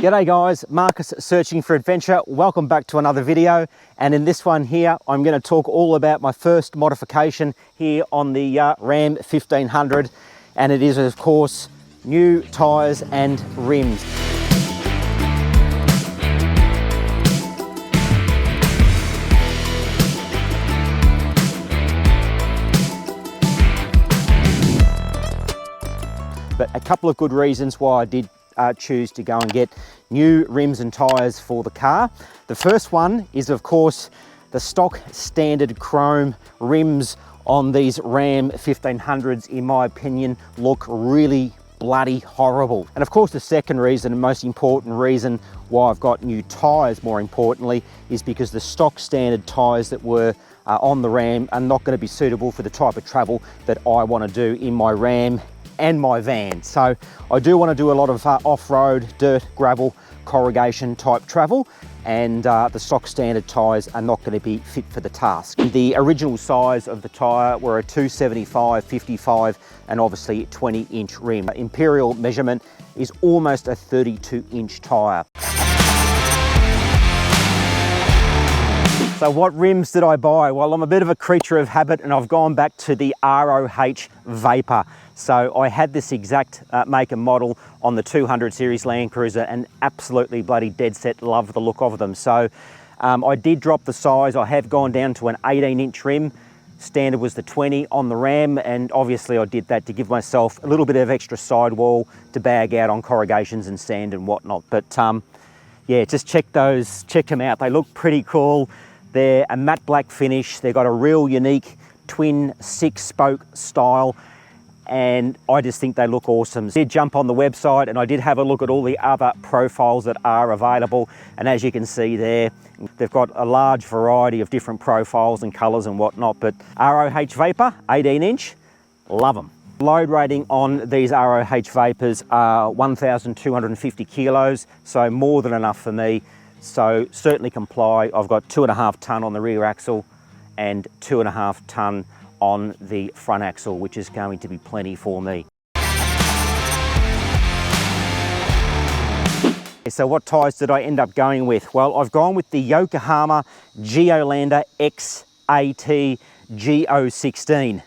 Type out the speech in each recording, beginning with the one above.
G'day guys, Marcus Searching for Adventure. Welcome back to another video, and in this one here I'm going to talk all about my first modification here on the Ram 1500, and it is of course new tyres and rims. But a couple of good reasons why I did choose to go and get new rims and tyres for the car. The first one is of course the stock standard chrome rims on these Ram 1500s, in my opinion, look really bloody horrible. And of course the second reason, and most important reason why I've got new tyres more importantly, is because the stock standard tyres that were on the Ram are not going to be suitable for the type of travel that I want to do in my Ram and my van. So I do want to do a lot of off-road, dirt, gravel, corrugation type travel, and the stock standard tyres are not going to be fit for the task. The original size of the tyre were a 275, 55 and obviously 20-inch rim. Imperial measurement is almost a 32-inch tyre. So what rims did I buy? Well, I'm a bit of a creature of habit and I've gone back to the ROH Vapor. So I had this exact make and model on the 200 series Land Cruiser and absolutely bloody dead set love the look of them. So I did drop the size. I have gone down to an 18-inch rim. Standard was the 20 on the Ram, and obviously I did that to give myself a little bit of extra sidewall to bag out on corrugations and sand and whatnot. But yeah, just check them out. They look pretty cool. They're a matte black finish. They've got a real unique twin 6-spoke style, and I just think they look awesome. I did jump on the website and I did have a look at all the other profiles that are available, and as you can see there, they've got a large variety of different profiles and colours and whatnot. But ROH Vapor 18-inch, love them. Load rating on these ROH Vapors are 1,250 kilos, so more than enough for me. So certainly comply. I've got 2.5 tonne on the rear axle and 2.5 tonne on the front axle, which is going to be plenty for me. So what tyres did I end up going with? Well, I've gone with the Yokohama Geolandar XAT G016,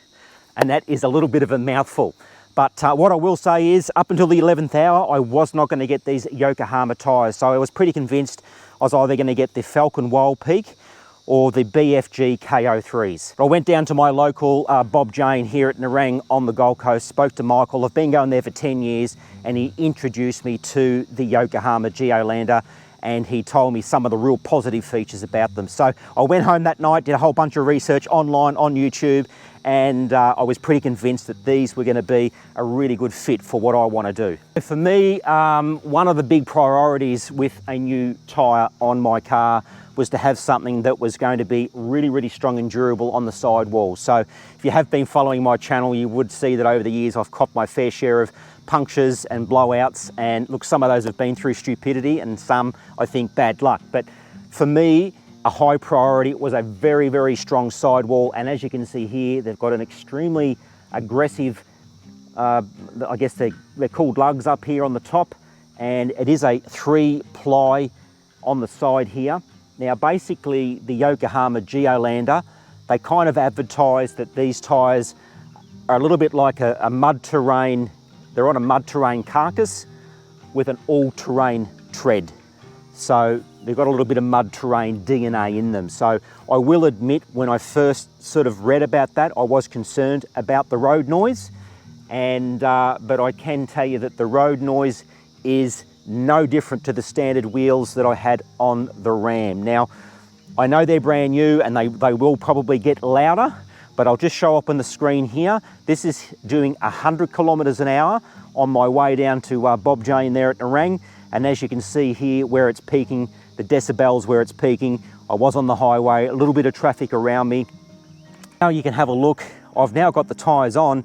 and that is a little bit of a mouthful. But what I will say is, up until the 11th hour, I was not going to get these Yokohama tyres. So I was pretty convinced I was either going to get the Falcon Wild Peak or the BFG KO3s. I went down to my local Bob Jane here at Nerang on the Gold Coast, spoke to Michael. I've been going there for 10 years, and he introduced me to the Yokohama Geolandar, and he told me some of the real positive features about them. So I went home that night, did a whole bunch of research online on YouTube, and I was pretty convinced that these were going to be a really good fit for what I want to do. For me, one of the big priorities with a new tyre on my car was to have something that was going to be really, really strong and durable on the sidewall. So if you have been following my channel, you would see that over the years I've copped my fair share of punctures and blowouts, and look, some of those have been through stupidity and some, I think, bad luck. But for me, a high priority was a very, very strong sidewall, and as you can see here, they've got an extremely aggressive, I guess they're called lugs up here on the top, and it is a 3-ply on the side here. Now basically the Yokohama Geolandar, they kind of advertise that these tyres are a little bit like a mud terrain. They're on a mud terrain carcass with an all-terrain tread. So they've got a little bit of mud terrain DNA in them. So I will admit, when I first sort of read about that, I was concerned about the road noise, and but I can tell you that the road noise is no different to the standard wheels that I had on the Ram. Now, I know they're brand new and they will probably get louder, but I'll just show up on the screen here. This is doing 100 kilometers an hour on my way down to Bob Jane there at Nerang. And as you can see here where it's peaking, the decibels where it's peaking, I was on the highway, a little bit of traffic around me. Now you can have a look. I've now got the tyres on.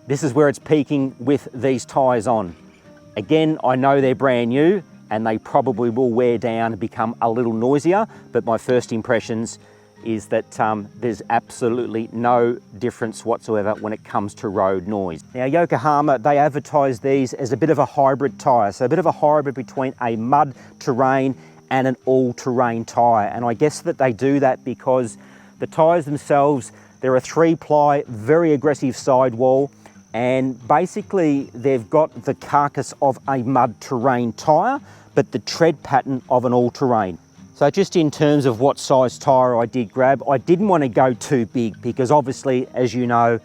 This is where it's peaking with these tyres on. Again, I know they're brand new and they probably will wear down and become a little noisier, but my first impressions, is that there's absolutely no difference whatsoever when it comes to road noise. Now Yokohama, they advertise these as a bit of a hybrid tyre, so a bit of a hybrid between a mud terrain and an all-terrain tyre. And I guess that they do that because the tyres themselves, they're a 3-ply, very aggressive sidewall, and basically they've got the carcass of a mud terrain tyre, but the tread pattern of an all-terrain. So just in terms of what size tyre I did grab, I didn't want to go too big because obviously, as you know,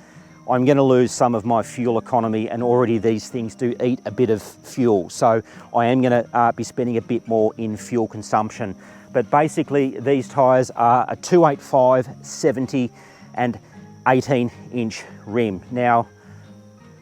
I'm going to lose some of my fuel economy, and already these things do eat a bit of fuel. So I am going to be spending a bit more in fuel consumption. But basically these tyres are a 285, 70 and 18-inch rim. Now,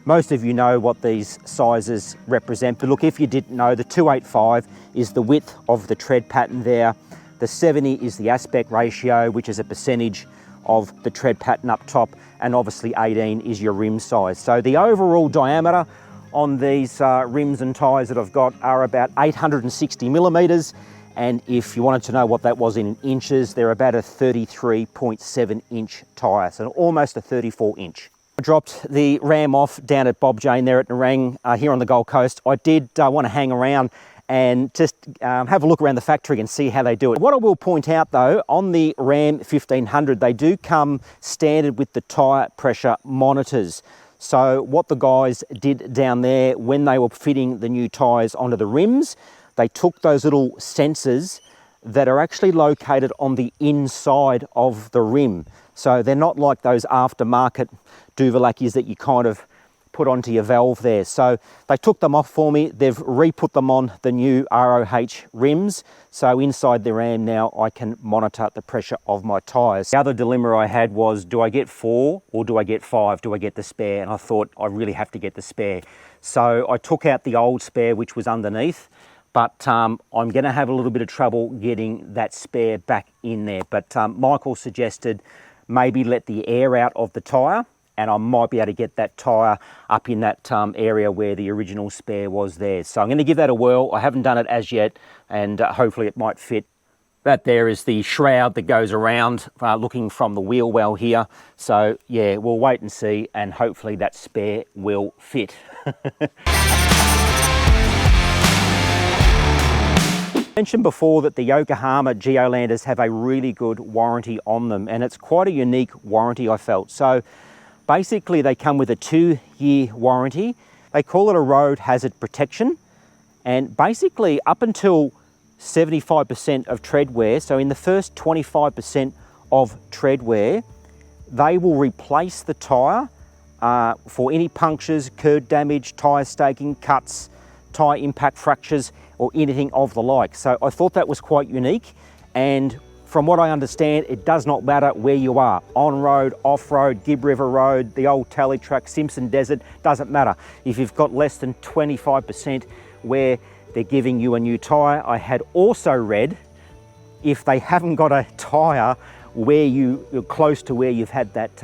most of you know what these sizes represent, but look, if you didn't know, the 285 is the width of the tread pattern there. The 70 is the aspect ratio, which is a percentage of the tread pattern up top, and obviously 18 is your rim size. So the overall diameter on these rims and tyres that I've got are about 860 millimetres, and if you wanted to know what that was in inches, they're about a 33.7 inch tyre, so almost a 34 inch. I dropped the Ram off down at Bob Jane there at Nerang here on the Gold Coast. I did want to hang around and just have a look around the factory and see how they do it. What I will point out though, on the Ram 1500, they do come standard with the tyre pressure monitors. So what the guys did down there when they were fitting the new tyres onto the rims, they took those little sensors that are actually located on the inside of the rim. So they're not like those aftermarket Duvalakis that you kind of put onto your valve there. So they took them off for me. They've re-put them on the new ROH rims. So inside the Ram now, I can monitor the pressure of my tyres. The other dilemma I had was, do I get 4 or do I get 5? Do I get the spare? And I thought I really have to get the spare. So I took out the old spare, which was underneath, but I'm going to have a little bit of trouble getting that spare back in there. But Michael suggested maybe let the air out of the tyre, and I might be able to get that tyre up in that area where the original spare was there. So I'm going to give that a whirl. I haven't done it as yet, and hopefully it might fit. That there is the shroud that goes around looking from the wheel well here. So yeah, we'll wait and see, and hopefully that spare will fit. I mentioned before that the Yokohama Geolanders have a really good warranty on them, and it's quite a unique warranty, I felt. So basically they come with a 2-year warranty. They call it a road hazard protection, and basically up until 75% of tread wear, so in the first 25% of tread wear, they will replace the tyre for any punctures, curb damage, tyre staking, cuts, tyre impact fractures, or anything of the like. So I thought that was quite unique, and from what I understand, it does not matter where you are, on-road, off-road, Gibb River Road, the old Tally Track, Simpson Desert, doesn't matter. If you've got less than 25% where they're giving you a new tyre. I had also read if they haven't got a tyre where you're close to where you've had that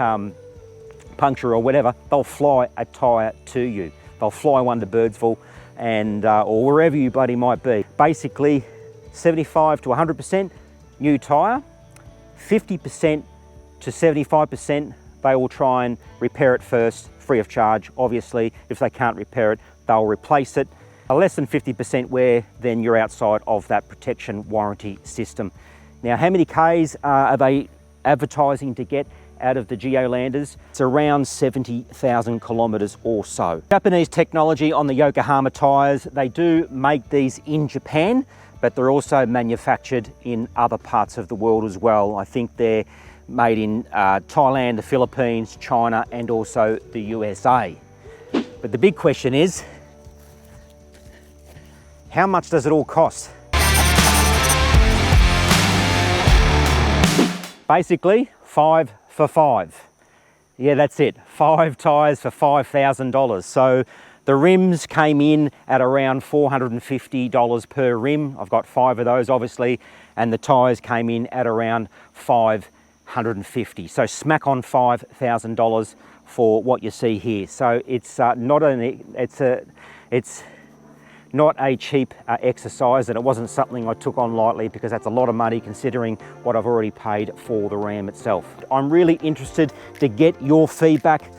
puncture or whatever, they'll fly a tyre to you. They'll fly one to Birdsville and or wherever you bloody might be. Basically 75 to 100% new tyre, 50% to 75% they will try and repair it first, free of charge. Obviously, if they can't repair it, they'll replace it. Less than 50% wear, then you're outside of that protection warranty system. Now, how many Ks are they advertising to get out of the Geolanders? It's around 70,000 kilometres or so. Japanese technology on the Yokohama tyres. They do make these in Japan, but they're also manufactured in other parts of the world as well. I think they're made in Thailand, the Philippines, China, and also the USA. But the big question is, how much does it all cost? Basically, 5 for 5. Yeah, that's it. 5 tyres for $5,000. So the rims came in at around $450 per rim. I've got 5 of those, obviously, and the tyres came in at around $550. So smack on $5,000 not a cheap exercise, and it wasn't something I took on lightly, because that's a lot of money considering what I've already paid for the Ram itself. I'm really interested to get your feedback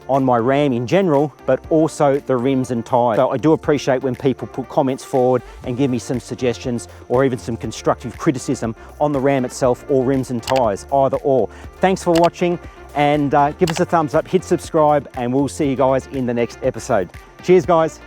on my Ram in general, but also the rims and tyres. So I do appreciate when people put comments forward and give me some suggestions or even some constructive criticism on the Ram itself or rims and tyres, either or. Thanks for watching, and give us a thumbs up, hit subscribe, and we'll see you guys in the next episode. Cheers, guys.